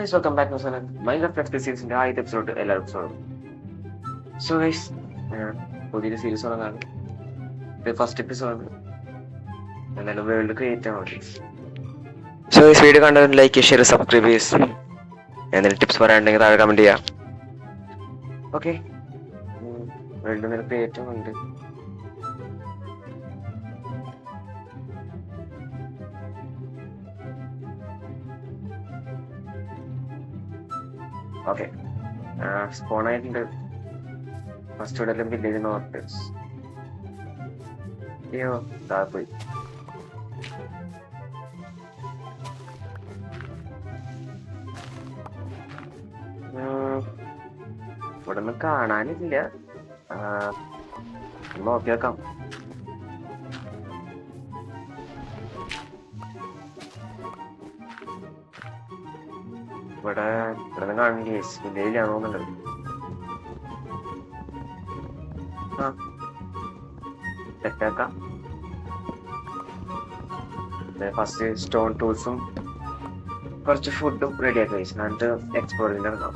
Guys welcome back to Minecraft സീരീസിന്റെ ആദ്യത്തെ episode എല്ലാവർക്കും സ്വാഗതം. സോ ഗൈസ് പുതിയൊരു സീരീസ് തുടങ്ങാണ്. ഇത് ഫസ്റ്റ് എപ്പിസോഡ്. എന്തായാലും വേൾഡ് ക്രിയേറ്റ് ആവാം. സോ ഗൈസ് വീഡിയോ കണ്ടത് ലൈക്ക് ഷെയർ സബ്സ്ക്രൈബ് ചെയ്സ്. എന്തെങ്കിലും ടിപ്സ് പറയാനുണ്ടെങ്കിൽ താഴെ കമന്റ് ചെയ്യാം. ഓക്കെ, വേൾഡ് ക്രിയേറ്റ് ആവുന്നുണ്ട്. ഓക്കെ, സ്പോൺ ആയിട്ടുണ്ട്. ഫസ്റ്റ് ഇവിടെ വില്ലേജ് നോർത്ത്. അയ്യോ താഴെ പോയി. ഇവിടെ ഒന്നും കാണാനില്ല. നോക്കി വെക്കാം. ഇവിടെ നിന്ന് കാണില്ലേ, വില്ലേജിലാണോ എന്നുള്ളത്. സെറ്റാക്കാം. ഫസ്റ്റ് സ്റ്റോൺ ടൂൾസും കുറച്ച് ഫുഡും റെഡിയാക്കി വെച്ചു. എന്നിട്ട് എക്സ്പ്ലോറിംഗ് ഇറങ്ങാം.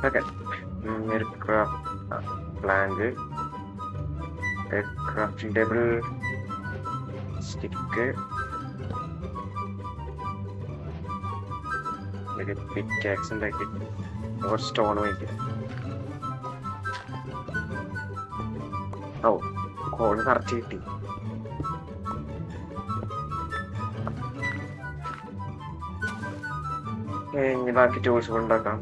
Okay, plank, crafting table, stick, pickaxe ഉണ്ടാക്കി കുറച്ച് സ്റ്റോൺ വാങ്ങിക്കാം. ഓ, കോള് കറക്റ്റ് കിട്ടി. ഇനി ബാക്കി ടൂൾസ് ഉണ്ടാക്കാം.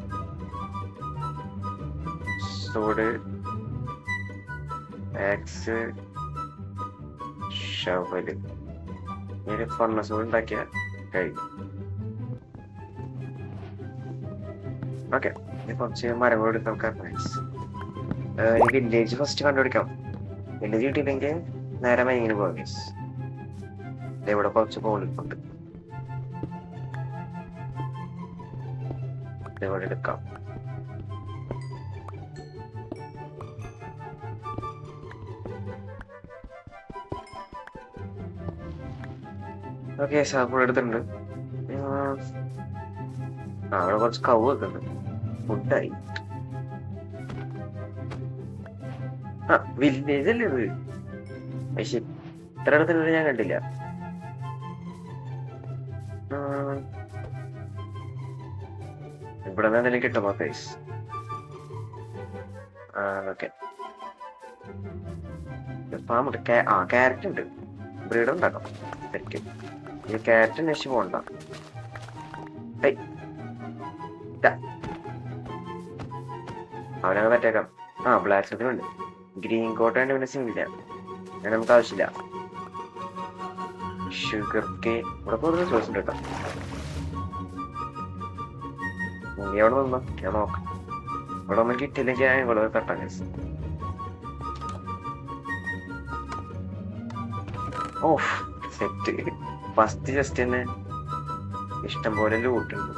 സോഡ്, ആക്സ്, ഷവല്. ഇനി ഫർണസ് കൂടെ ഉണ്ടാക്കിയ കഴിഞ്ഞു. ഓക്കെ, കുറച്ച് മരങ്ങൾ എടുക്കാം. വില്ലേജ് ഫസ്റ്റ് കണ്ടുപിടിക്കാം. വില്ലേജ് കിട്ടിയില്ലെങ്കിൽ നേരെ മൈനിങ്ങിന് പോകാം. ഇവിടെ കുറച്ച് പോളിപ്പുണ്ട്, ഇവിടെ എടുക്കാം. ഓക്കെ, സാപ്പിൾ എടുത്തിട്ടുണ്ട്. അവിടെ കുറച്ച് കവ് വെക്കുന്നുണ്ട്. ഫുഡായി. വില്ലേജ് അല്ലേ ഇത്? പക്ഷെ ഇത്ര ഇടത്തുള്ള ഞാൻ കണ്ടില്ല. ഇവിടെ നിന്ന് എന്തെങ്കിലും കിട്ടുമോ ഗൈസ്? ഓക്കെ, ഫാമുണ്ട്. ക്യാരറ്റ് ഉണ്ട്. ബ്രീഡ് ഉണ്ടാക്കാം. ശരിക്കും ഈ ക്യാരറ്റ് നശിച്ചു പോകണ്ട. അവനങ്ങ് പറ്റേക്കാം. ബ്ലാക്ക് സ്മിത്തുണ്ട്. ഗ്രീൻ കോട്ട് ആൻഡ് പിന്നെ സിംഗില്ല, അങ്ങനെ നമുക്ക് ആവശ്യമില്ല. ഷുഗർ ഇവിടെ കുറച്ച് റിസോഴ്സ് ഉണ്ട് കേട്ടോ. നീ അവിടെ നിന്നോ, ഞാൻ നോക്കാം. ഇവിടെ ഒന്നും കിട്ടിയില്ലെങ്കിൽ ഞാൻ ഇവിടെ തട്ടാൻ. ഓ സെറ്റ്. ഫസ്റ്റ് ജസ്റ്റ് തന്നെ ഇഷ്ടംപോലെ ലൂട്ടുണ്ട്.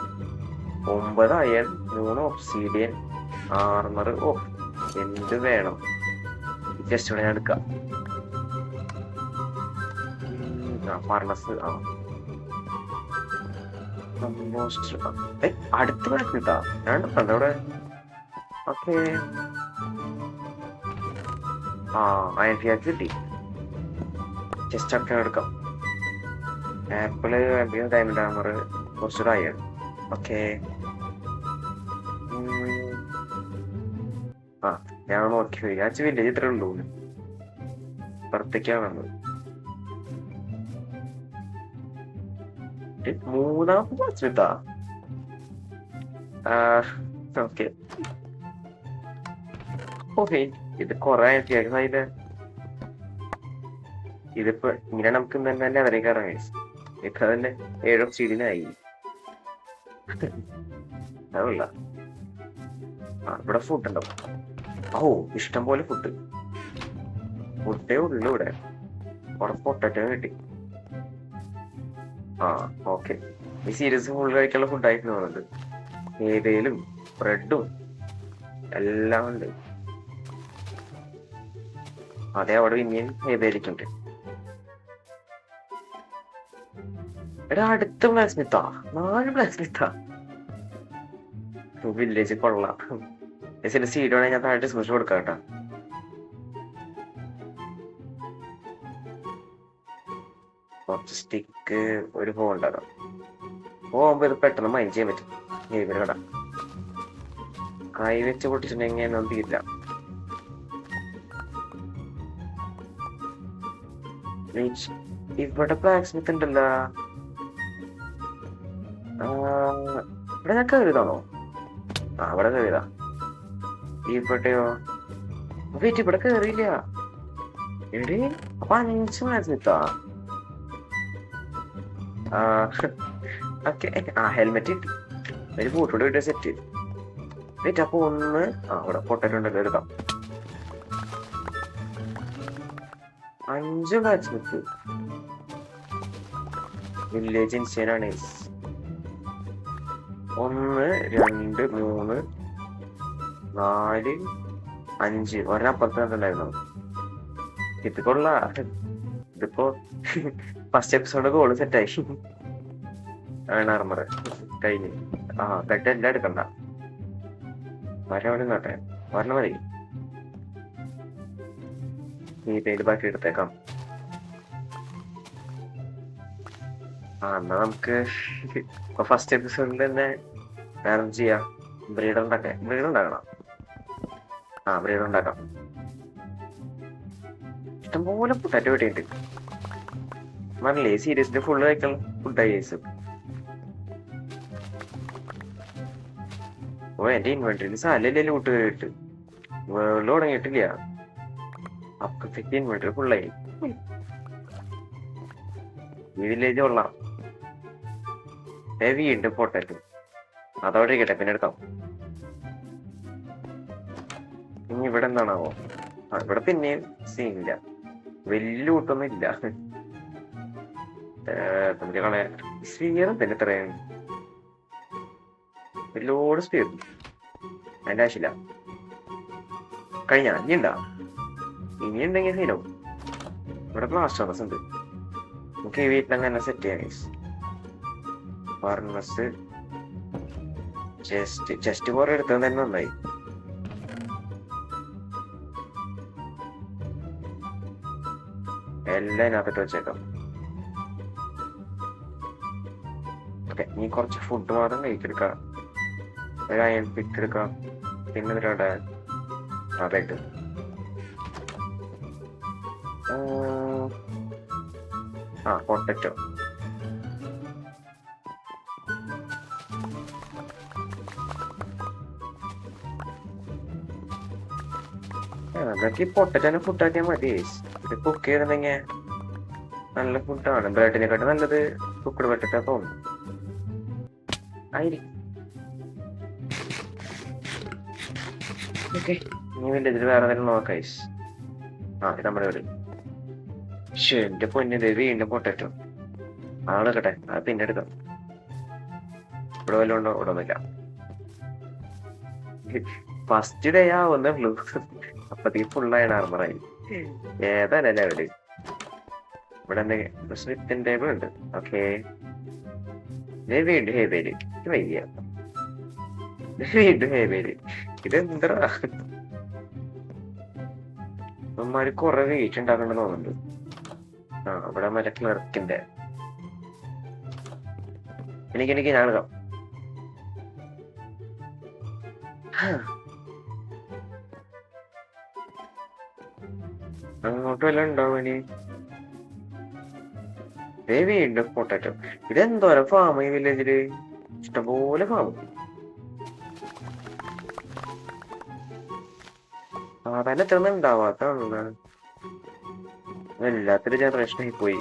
9 അയൺ, 3 ഒബ്സീഡിയൻ, ആർമർ. ഓ, എന്ത് വേണം? ജസ്റ്റ് ഇവിടെ ഞാൻ എടുക്കാം. ഫർണസ്. അടുത്ത് കിട്ടാ. ഞാൻ കണ്ടോ ഇവിടെ. ഓക്കെ, അയൺ ഫിയാക്ക് കിട്ടി. ജസ്റ്റ് ഒക്കെ എടുക്കാം. ആപ്പിള്, ഡയമണ്ട് ആർമർ, കുറച്ചുകൂടെ അയൺ. ഓക്കെ, ഞാൻ നോക്കി വിചാരിച്ച വില്ലേജ് ഇത്ര ഉള്ളൂ. പുറത്തേക്കാണ് വന്നത്. മൂന്നാമത്തെ സ്മിത്താ. ഓക്കെ, ഓക്കെ, ഇത് കൊറേ ആയിട്ട് ഇതിപ്പോ ഇങ്ങനെ നമുക്ക് തന്നെ അവരേക്ക് ഇറങ്ങി. ഇപ്പൊ തന്നെ 7 ഒബ്സീഡിയനായി. അതല്ല, ഇവിടെ ഫുഡ് ഉണ്ടാവും. ഓ, ഇഷ്ടം പോലെ ഫുഡേ ഉള്ളു ഇവിടെ. കുറെ പൊട്ടറ്റോ കിട്ടി. ഓക്കെ, ഈ സീരീസ് ഫുൾ കഴിക്കാനുള്ള ഫുഡായിട്ട് തോന്നുന്നുണ്ട്. ഏതേലും ബ്രെഡും എല്ലാം ഉണ്ട്. അതെ, അവിടെ പിന്നെയും ഏതായിരിക്കും. എടാ അടുത്ത ബ്ലാക്ക് സ്മിത്താ, 4 ബ്ലാക്ക് സ്മിത്താ. വില്ലേജ് കൊള്ളാം. സീഡ് വേണമെങ്കിൽ ഞാൻ താഴെ ഡിസ്ക്രിപ്ഷൻ കൊടുക്കാം കേട്ടോ. കുറച്ച് സ്റ്റിക്ക്, ഒരു ഫോൺ ഉണ്ടാകാം. പോകുമ്പോ ഇത് പെട്ടെന്ന് മൈൻഡ് ചെയ്യാൻ പറ്റും. ഇവര് കട കൈ വെച്ച് പൊട്ടിച്ചിട്ടുണ്ടെങ്കിൽ ഒന്നും തീരില്ല. ഇവിടെ ബ്ലാക്ക് സ്മിത്ത് ഉണ്ടല്ലോ. ഇവിടെ ഞാൻ കയറിയതാണോ? അവിടെ കയറിയതാ. ഇവിടെയോ? വെയിറ്റ്, ഇവിടെ കയറിയില്ല. എവിടെ? അപ്പൊ 5 ബ്ലാക്ക് സ്മിത്താ. ഹെൽമെറ്റ് കിട്ടി. ഒരു ബൂട്ടോട് കിട്ടിയ സെറ്റ്. വെയിറ്റ്, അപ്പൊ ഒന്ന് അവിടെ പൊട്ടലുണ്ടല്ലോ, എടുക്കാം. 5 ബ്ലാക്ക് സ്മിത്ത്. വില്ലേജ് ഇൻസ്റ്റേനാണ്. 1 2 3 4 5 ഒരപ്പുറത്ത് കണ്ടുണ്ടായിരുന്നു. ഇത് കൊള്ളാ. ഇതിപ്പോ ഫസ്റ്റ് എപ്പിസോഡ് ഗോള് സെറ്റായി. ആർമർ കഴിഞ്ഞ്. കട്ട് എല്ലാം എടുക്കണ്ട. വരവണി നോട്ടെ, വരണ മതി. ഈ പേര് ബാക്കി എടുത്തേക്കാം. എന്നാ നമുക്ക് ഫസ്റ്റ് എപ്പിസോഡിൽ തന്നെ വേറെ ചെയ്യാം. ബ്രീഡർ ഉണ്ടാക്കാം. ബ്രീഡർ ഉണ്ടാക്കണം. ബ്രീഡർ ഉണ്ടാക്കാം. ഇഷ്ടംപോലെ പൊട്ടാറ്റോ കിട്ടിയിട്ട് പറഞ്ഞില്ലേ, സീരിയസിന്റെ ഫുള്ള് കഴിക്കണം. ഫുഡായി എന്റെ ഇൻവെന്ററിയിൽ സാലല്ലേ ലൂട്ട് കയറിയിട്ട് വേൾഡ് തുടങ്ങിയിട്ടില്ല. അപ്പത്തേക്ക് ഇൻവെന്ററി ഫുള്ളായി. ഈ വില്ലേജ് കൊള്ളാം. വീണ്ടും പൊട്ടാറ്റോ. അതോടെ ഇരിക്കട്ടെ, പിന്നെ എടുക്കാം. ഇനി ഇവിടെ എന്താണാവോ? ഇവിടെ പിന്നെയും സീനില്ല, വലിയ ലൂട്ടൊന്നും ഇല്ല. നമുക്ക് കളയാൻ സ്പീയർ തന്നെ ഇത്രയും ലോഡ് സ്പീയർ. അതിന്റെ ആവശ്യമില്ല. കഴിഞ്ഞ ഇനി ഉണ്ടാ? ഇനി ഉണ്ടെങ്കിൽ സീനോ. ഇവിടെ ബ്ലാസ്റ്റേഴ്സ് ഉണ്ട്. നമുക്ക് ഈ വീട്ടിലങ്ങനെ സെറ്റ് ചെയ്യാൻ. ഫർണസ് ചെസ്റ്റ് കുറെ എടുത്തത് തന്നെ നന്നായി. എല്ലാം ഇതിനകത്തിട്ട് വെച്ചേക്കാം. ഓക്കെ, നീ കുറച്ച് ഫുഡ് മാത്രം കഴിക്കെടുക്കാം. ഒരു അയൺ പിക്ക് എടുക്കാം. പിന്നെ ഇതിലൂടെ ബെഡ്. പൊട്ടറ്റോ. അതൊക്കെ പൊട്ടറ്റോനെ ഫുഡാക്കിയാൽ മതി. ഇത് കുക്ക് ചെയ്തിട്ടുണ്ടെങ്കിൽ നല്ല ഫുഡാണ്. ബ്രെഡിനെക്കാട്ടും നല്ലത് കുക്കഡ് പൊട്ടറ്റോ തോന്നുന്നു. ആയിരിക്കും. ഓക്കെ, നീ വലിയ ഇതിൽ വേറെ എന്തെങ്കിലും നോക്കാം. ഇത് നമ്മുടെ വീട്. എന്റെ പൊന്നിത് വീണ്ടും പൊട്ടറ്റോ. ആളെക്കട്ടെ, അത് പിന്നെ എടുക്കാം. ഇവിടെ വല്ലതും ഉണ്ടോ? ഇവിടെ ഒന്നുമില്ല. ഫസ്റ്റ് ഡേ ആവുന്നേ ഉള്ളൂ. അപ്പത്തേക്ക് ഫുള്ളായാണ് ആർമറായി. ഏതായാലും ലെവല്. ഇവിടെ എന്തെങ്കിലും സ്മിത്തിൻ ടേബിൾ ഉണ്ട്. ഓക്കെ, വീണ്ടും ഹേബേല്. വയ്യ, വീണ്ടും ഹേബേല്. ഇതെന്തറാ? അമ്മമാര് കൊറേ വെയിറ്റ് ഉണ്ടാക്കണ്ടെന്ന് തോന്നുന്നുണ്ട്. ഇവിടെ മറ്റേ ക്ലർക്കിന്റെ എനിക്ക് ഞാൻ എടുക്കാം. അങ്ങോട്ട് വല്ല ഉണ്ടാവും ഇനി. വീണ്ടും പൊട്ടാറ്റോ. ഇതെന്തോരം ഫാം ഈ വില്ലേജില്. ഇഷ്ടംപോലെ ഫാം. സാധാരണ എത്ര ഉണ്ടാവാത്ത എല്ലാത്തൊരു ജനറേഷനായി പോയി.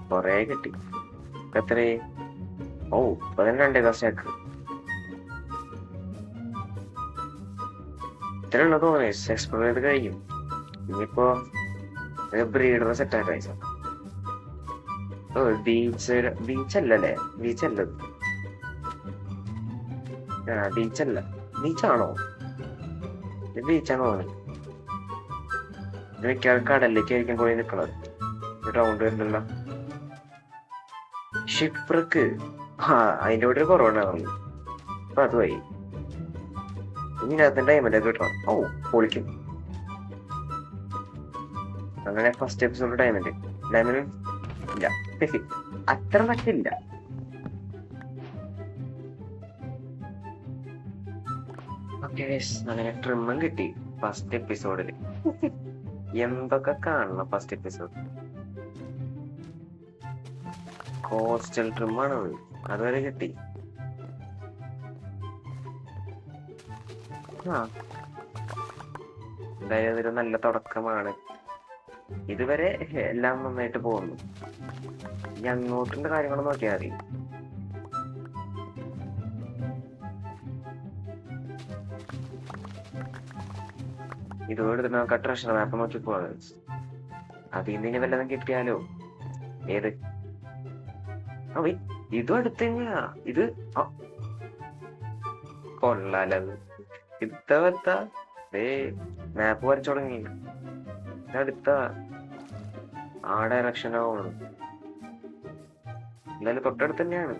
കൊറേ കിട്ടി. എത്രേ? 12 കസ്റ്റക്ക്. ഇത്രയുള്ള തോന്നി. എക്സ്പ്ലോർ ചെയ്ത് കഴിയും. ഇനിയിപ്പോ ബ്രീഡർ സെറ്റ് ആക്കാൻ. ബീച്ചല്ലേ? ബീച്ചല്ലത്. ബീച്ചല്ല. ബീച്ചാണോ? ബീച്ചാണോ? മിക്ക കടലിലേക്കായിരിക്കും പോയി നിൽക്കുന്നത്. റൗണ്ട് വരുന്നില്ല ഷിപ്രക്ക്. അതിന്റെ കൂടെ ഒരു കുറവുണ്ടാവുന്നു. അപ്പൊ അതുമായി ഇനി അതിന്റെ ഡയമണ്ട് ഒക്കെ കിട്ടണം. ഓ പൊളിക്കും. അങ്ങനെ ഫസ്റ്റ് എപ്പിസോഡ് ഡയമണ്ട് ഇല്ല, അത്ര നക്കില്ല. ഓക്കെ, അങ്ങനെ ട്രിമ്മും കിട്ടി ഫസ്റ്റ് എപ്പിസോഡില്. എന്തൊക്കെ കാണണം ഫസ്റ്റ് എപ്പിസോഡ്. കോസ്റ്റൽ ട്രിമ്മാണ്, അതുവരെ കിട്ടി. എന്തായാലും അതൊരു നല്ല തുടക്കമാണ്. ഇതുവരെ എല്ലാം നന്നായിട്ട് പോകുന്നു. ഇനി അങ്ങോട്ടുള്ള കാര്യങ്ങൾ നോക്കിയാൽ മതി. ഇതുകൊണ്ട് നമുക്ക് ട്രഷർ മാപ്പ് നോക്കി പോകാം. അതിൽ നിന്ന് വല്ലതും കിട്ടിയാലോ. ഏത് ഇതും അടുത്ത് തന്നെയാ. ഇത് കൊള്ളാലത്. ഇത്തവത്ത മാപ്പ് വരച്ചു തുടങ്ങി. അടുത്ത ആ ഡയറക്ഷനാണ്. എന്തായാലും തൊട്ടടുത്ത് തന്നെയാണ്.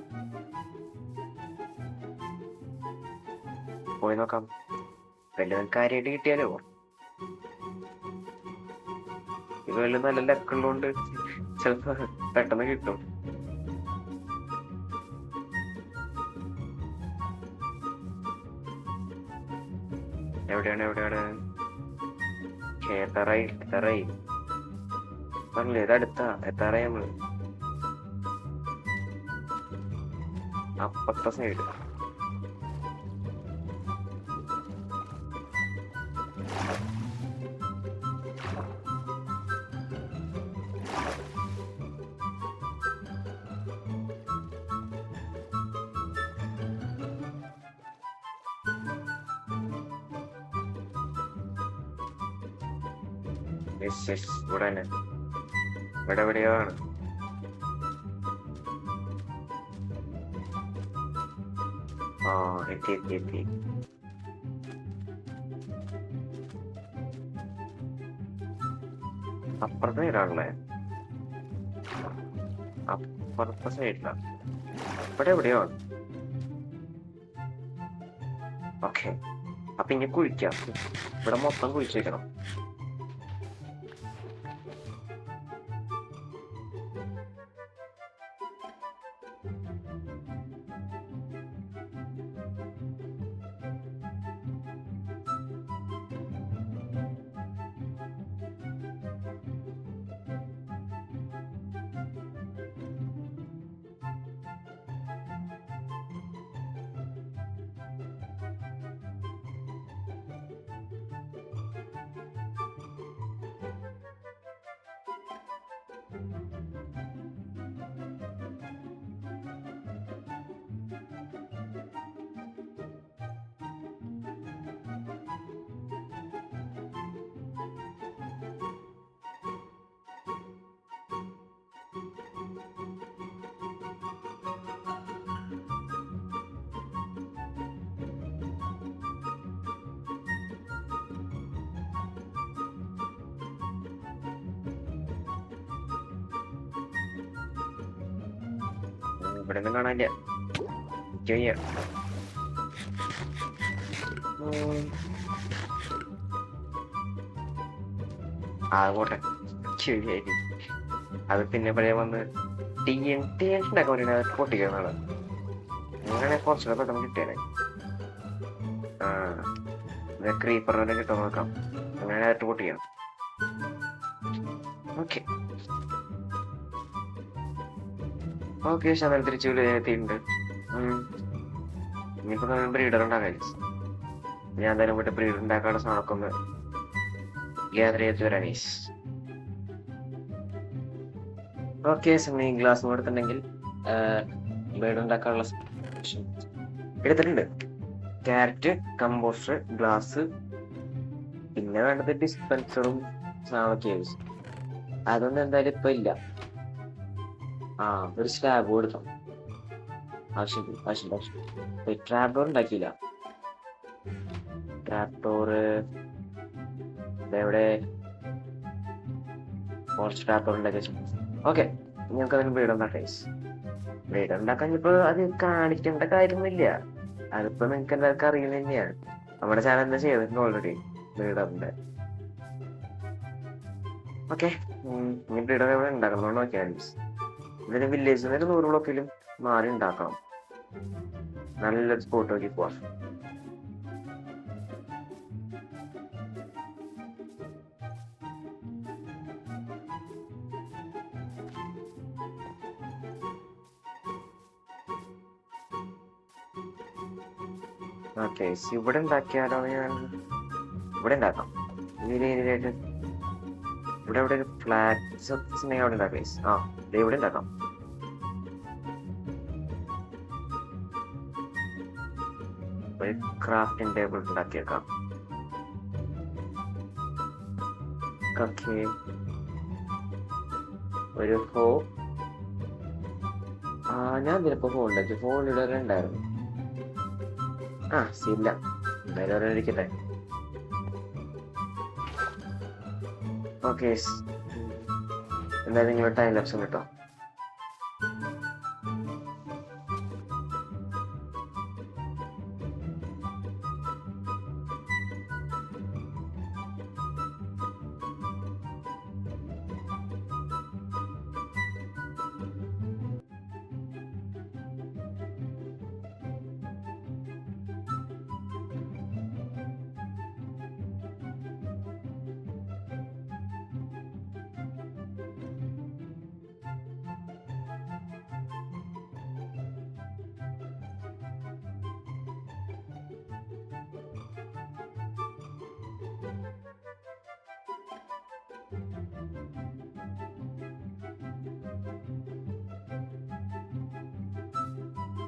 പോയി നോക്കാം. വല്ലതും കാര്യമായിട്ട് കിട്ടിയാലോ. ഇത് വല്ല നല്ല ലക്കുള്ളതുകൊണ്ട് ചിലപ്പോ പെട്ടെന്ന് കിട്ടും. എവിടെയാണ് എത്താറായി പറഞ്ഞില്ലേ, ഇത് അടുത്താ. എത്താറായി നമ്മള് അപ്പുറത്തെ സൈഡ്. ഇവിടെ തന്നെ, ഇവിടെ എവിടെയാണ്. എത്തി. അപ്പുറത്തെ സൈഡാണല്ലേ, അപ്പുറത്തെ സൈഡിലാ. ഇവിടെ എവിടെയാണ്. ഓക്കെ, അപ്പൊ ഇനി കുഴിക്കാം. ഇവിടെ മൊത്തം കുഴിച്ചേക്കണം. ഇവിടെ ഒന്നും കാണാനില്ല. ആകോട്ടെ, ശരിയായി. അത് പിന്നെ പഴയ വന്ന് TNT പൊട്ടിക്കുന്നതാണ്. അങ്ങനെ കുറച്ചുകൂടെ പെട്ടെന്ന് കിട്ടിയാലേ. ക്രീപ്പറിനെ കിട്ടാൻ നോക്കാം. അങ്ങനെ ആയിട്ട് പൊട്ടിക്കണം. ഓക്കെ ശതം തിരിച്ചു എത്തിയിട്ടുണ്ട്. ഇനിയിപ്പോ ബ്രീഡർ ഉണ്ടാക്കാൻ ഞാൻ എന്തായാലും പോയിട്ട് ബ്രീഡർ ഉണ്ടാക്കാനുള്ള സാധനമൊക്കെ ഒന്ന് ഗ്യാദർ ചെയ്ത് വരാനീസ്. ഓക്കെ, സമയം ഗ്ലാസ് കൊടുത്തിട്ടുണ്ടെങ്കിൽ ബ്രീഡർ ഉണ്ടാക്കാനുള്ള എടുത്തിട്ടുണ്ട്. ക്യാരറ്റ്, കമ്പോസ്റ്റർ, ഗ്ലാസ്, പിന്നെ വേണ്ടത് ഡിസ്പെൻസറും സാധനമൊക്കെ ആവശ്യം. അതൊന്നും എന്തായാലും ഇപ്പൊ ഇല്ല. ഒരു സ്ലാബ് കൊടുക്കാം. ആവശ്യം ട്രാപ്പ് ഡോർ ഉണ്ടാക്കിയില്ല. ട്രാപ്പ് ഡോർ എവിടെ? കുറച്ച് പേപ്പർ ഉണ്ടാക്കി. ഓക്കെ, ഞങ്ങൾക്ക് അതിന് വീടുണ്ടാക്കാം. വീടുണ്ടാക്കാൻ ഇപ്പൊ അത് കാണിക്കേണ്ട കാര്യമൊന്നുമില്ല. അതിപ്പോ നിങ്ങൾക്ക് എല്ലാവർക്കും അറിയുന്നത് തന്നെയാണ്. നമ്മുടെ ചാനൽ എന്താ ചെയ്തിട്ടുണ്ട് ഓൾറെഡി വീടുണ്ട്. ഓക്കെ, ഇനി വീട് എവിടെ ഉണ്ടാക്കണം നോക്കിയാൽ ഇതിന് വില്ലേജിൽ നിന്ന് 100 ബ്ലോക്കിലും മാറി ഉണ്ടാക്കണം. നല്ലൊരു സ്പോട്ട് നോക്കി പോവാം. ഓക്കെ, ഇവിടെ ഉണ്ടാക്കിയാലോ? ഞാൻ ഇവിടെ ഉണ്ടാക്കാം. ഈ രീതിയിലായിട്ട് ഇവിടെ ഇവിടെ ഒരു ഫ്ലാറ്റ്സ് ഉണ്ടെങ്കിൽ അവിടെ ഉണ്ടാക്കാം. ഇവിടെ ഉണ്ടാക്കാം. ഒരു ക്രാഫ്റ്റിംഗ് ടേബിൾ ഉണ്ടാക്കിയേക്കാം. ഓക്കെ, ഒരു ഞാൻ ഇതിലിപ്പോ ഫോൺ ഉണ്ടാക്കി. ഫോണിൽ ഉണ്ടായിരുന്നു. സീല്ല എന്തായാലും ഇരിക്കട്ടെ. ഓക്കെ, എന്തായാലും നിങ്ങളുടെ ടൈം ലാപ്സും കിട്ടോ.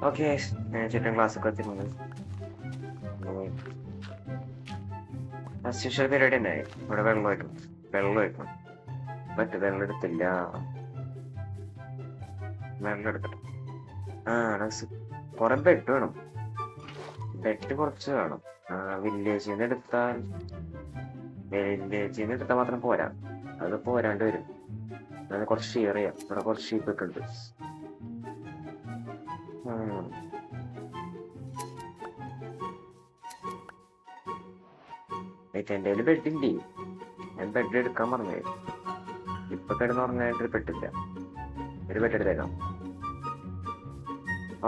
ഓക്കെ, ചുറ്റും ക്ലാസ്സൊക്കെ എത്തിരുന്നത് പരിപാടി തന്നെ. ഇവിടെ വെള്ളം മറ്റു വെള്ളം എടുത്തില്ല. വെള്ളം എടുക്കട്ടെ. കൊറേ ബെഡ് വേണം. ബെഡ് കുറച്ച് വേണം. വില്ലേജിൽ നിന്ന് എടുത്താൽ മാത്രം പോരാ. അത് പോരാണ്ട് വരും. അത് കുറച്ച് ഷെയർ ചെയ്യാം. ഇവിടെ കുറച്ച് ഷീപ്പൊക്കെ ഉണ്ട്. എന്റെ കയ്യില് ബെഡില്ലേ. ഞാൻ ബെഡ് എടുക്കാൻ പറഞ്ഞേ. ഇപ്പൊ കിടന്ന് പറഞ്ഞായിട്ട് പെട്ടില്ല. ഒരു ബെഡ് എടുത്തേക്കാം.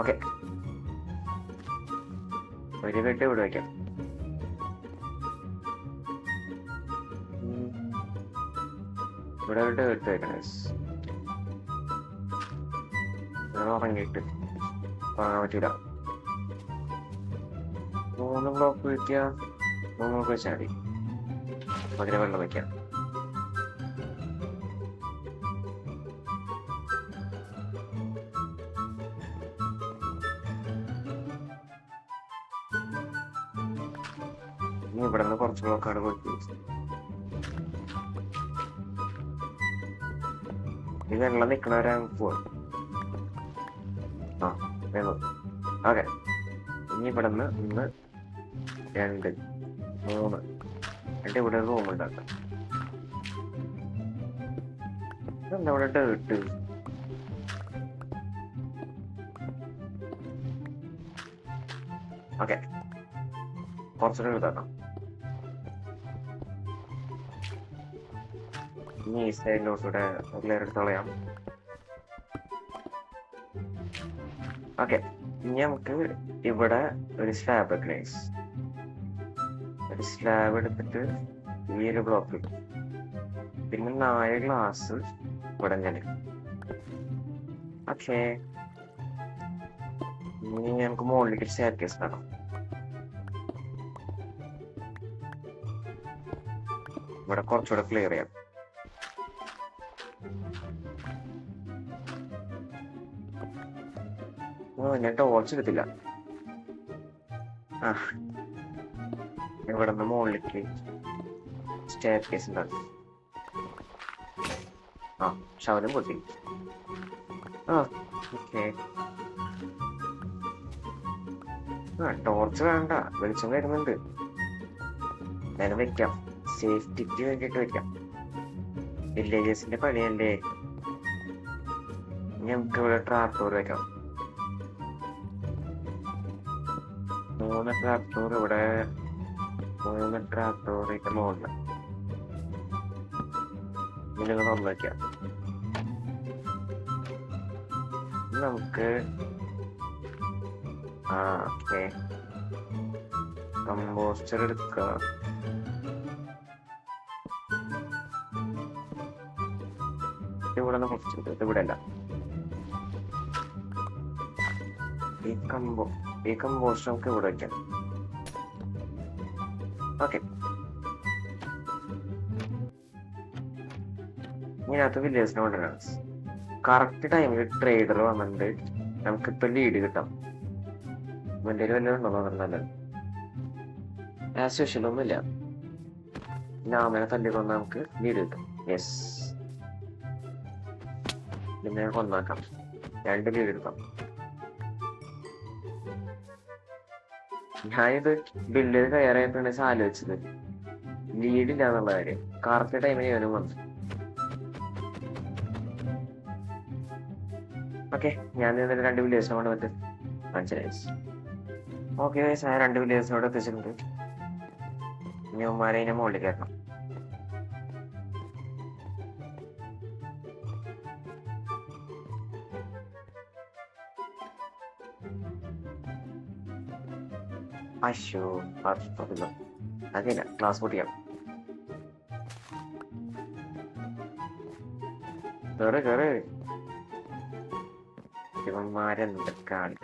ഓക്കെ, ഒരു ബെഡ് ഇവിടെ വയ്ക്കാം. ഇവിടെ ഒരു എടുത്ത് വെക്കണേ. ഉറങ്ങിയിട്ട് വാങ്ങാൻ പറ്റൂല. 3 ബ്ലോക്ക് വെക്കുക. 3 ബ്ലോക്ക് വെച്ചാൽ മതി. പകരം വെള്ളം വെക്കാം. ഇനി ഇവിടെ നിന്ന് കുറച്ച് ബ്ലോക്കാണ് കൊടുത്തു. ഈ വെള്ളം നിൽക്കണവരാ പോവാ. വേണം. ഓക്കെ, ഇനി ഇവിടെ നിന്ന് 1 2 3 എന്നിട്ട് ഇവിടെ റൂം ഉണ്ടാക്കാം. എന്താ ഇവിടെ ഡേർട്ട്? ഓക്കെ, കുറച്ചുകൂടെ എടുത്താക്കാം. ഇനി ഈ സൈഡിലോട്ടൂടെ ലെയർ എടുത്ത് കളയാം. ഓക്കെ, ഇനി നമുക്ക് ഇവിടെ ഒരു സ്ലാബ് വെക്കണേ. ഒരു സ്ലാബ് എടുത്തിട്ട് ഈ ഒരു ബ്ലോക്ക് ഇടും. പിന്നെ 4 ഗ്ലാസ് ഇവിടെ തന്നെ. ഓക്കെ, ഇനി നമുക്ക് മുകളിലേക്ക് സ്റ്റെയർകേസ് കാണാം. ഇവിടെ കുറച്ചുകൂടെ ക്ലിയർ ചെയ്യാം. ഞാൻ ടോർച്ച് എടുത്തില്ല. ഇവിടെ നിന്ന് മുകളിലേക്ക് സ്റ്റെയർകേസ് ഉണ്ടാകും. ശവനം പൊട്ടി. ഓക്കെ, ടോർച്ച് വേണ്ട, വെളിച്ചം വരുന്നുണ്ട്. ഞാൻ വെക്കാം, സേഫ്റ്റിക്ക് വേണ്ടിയിട്ട് വെക്കാം. വില്ലേജസിന്റെ പണിയല്ലേ. നമുക്ക് ഇവിടെ ട്രാക്ടർ വെക്കാം. 3 ട്രാക്ടർ ഇവിടെ, 3 ട്രാക്ടർ ഇട്ട് മുകളിൽ നിങ്ങൾ ഒന്നാക്കാം. നമുക്ക് ഓക്കെ കമ്പോസ്റ്റർ എടുക്കാം. ഇവിടെ കുറച്ച് ഇവിടെ അല്ല. ഈ കമ്പോസ്റ്റർ നമുക്ക് ഇവിടെ വെക്കാം. ഓക്കെ, ഇതിനകത്ത് വില്ലേജിനെ കൊണ്ടുവരാം. കറക്റ്റ് ടൈമിൽ ട്രേഡർ വന്നിട്ട് നമുക്കിപ്പോ ലീഡ് കിട്ടാം. വണ്ടി വല്ലതും ഉണ്ടോ നല്ലത്. ആസ് യൂഷ്വൽ ഒന്നുമില്ല. നാമനെ തല്ലിക്കൊന്ന് നമുക്ക് ലീഡ് കിട്ടും. യെസ്, പിന്നെ കൊന്നാക്കാം. 2 ലീഡ് എടുക്കാം. ഞാനിത് ബില്ല് കയറിയപ്പോഴാണ് ആലോചിച്ചത് ലീഡില്ല എന്നുള്ള കാര്യം. കറക്റ്റ് ടൈമിന് ഞാനും വന്നു. ഓക്കെ, ഞാൻ 2 വില്ലേജിനോട് വന്നിട്ട് മനസ്സിലായി. ഓക്കെ, ഞാൻ 2 വില്ലേജിനോട് എത്തിച്ചിട്ടുണ്ട്. ന്യൂമാരെ മുകളിൽ കയറണം. അശോ, അതില്ല, ക്ലാസ് പൊട്ടിക്കാം. കേറ് ഇവന്മാരെന്തൊക്കെയാണ്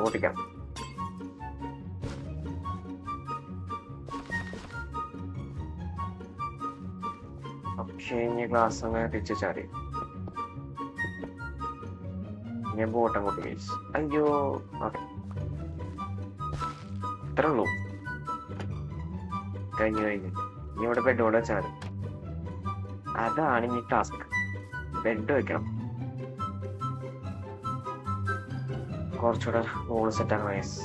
പൊട്ടിക്കാം. പക്ഷേ ഇനി ക്ലാസ് അങ്ങനെ തിരിച്ചു ചാടി ഞാൻ ബോട്ടം കൊണ്ടു വീഴ്ച. അയ്യോ, ഓക്കെ, ഇത്രേ ഉള്ളൂ. കഴിഞ്ഞു. ഇനി ഇവിടെ ബെഡ് കൊണ്ട് വെച്ചാൽ മതി. അതാണ് ഇനി ടാസ്ക്. ബെഡ് വെക്കണം. കുറച്ചുകൂടെ മോള് സെറ്റാണ് വയസ്സ്.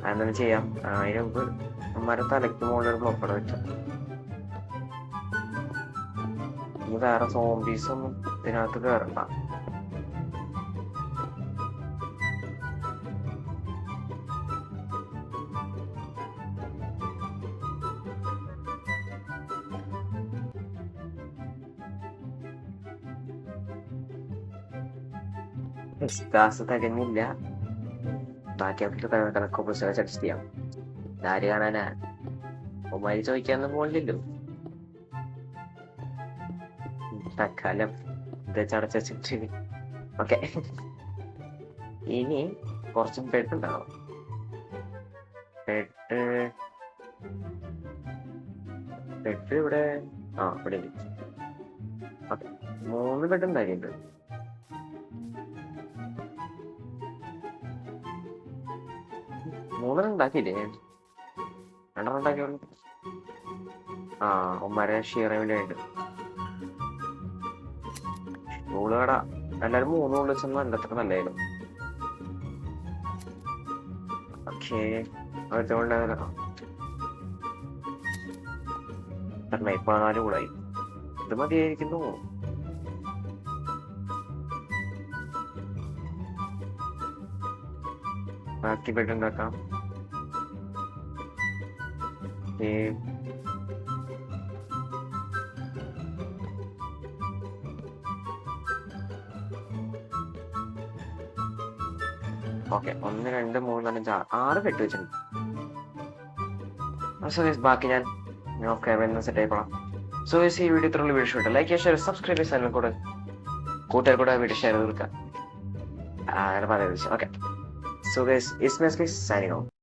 അതെന്താ ചെയ്യാം. അതിന് മുമ്പ് അമ്മമാരെ തലയ്ക്ക് മുകളിൽ ബ്ലോക്കോടെ വെച്ചാൽ ഇനി വേറെ സോംബീസൊന്നും ഇതിനകത്ത് കയറണ്ട. ഗ്യാസ് തികഞ്ഞില്ല. ബാക്കി കണക്ക് പുസ്തകം അഡ്ജസ്റ്റ് ചെയ്യാം. ആര് കാണാനാ? ഉമ്മാരി ചോദിക്കാനൊന്നും പോണില്ലല്ലോ. തക്കാലം ഇത് ചടച്ചിട്ട് ഓക്കെ. ഇനി കുറച്ച് ബെഡ് ഉണ്ടാവും. ബെഡ് ഇവിടെ ഇവിടെ 3 ബെഡ് ഉണ്ടാക്കിയിട്ടുണ്ട്. 3 ഉണ്ടാക്കിയില്ലേ? 2 ഉണ്ടാക്കിയുള്ളൂ. ഉമ്മാരെ ഷെയർ ചെയ്യാൻ വേണ്ടി സ്കൂള് കട എല്ലാരും 3 വിളിച്ചൊന്നും അല്ലത്ര നല്ലായിരുന്നു. ഓക്കെ, അതുകൊണ്ടായിരുന്നു ഇപ്പൊ 4 കൂടായി. ഇത് മതിയായിരിക്കുന്നു. ബാക്കി ബെഡ് ഉണ്ടാക്കാം. ഓക്കെ, 1 2 3 4 5 6 ബെഡ് വെച്ചിട്ടുണ്ട്. ബാക്കി ഞാൻ സെറ്റ് ആയിക്കോളാം. സോ ഈ വീഡിയോ ഇത്രയുള്ള വീഡിയോ ഇഷ്ടപ്പെട്ടു ലൈക്ക് ഷെയർ സബ്സ്ക്രൈബ് ചെയ്യാൻ കൂടെ കൂട്ടുകാർ കൂടെ വീഡിയോ ഷെയർ ചെയ്ത് കൊടുക്കാം. അങ്ങനെ പറയാം. Okay, so guys, it's me signing off.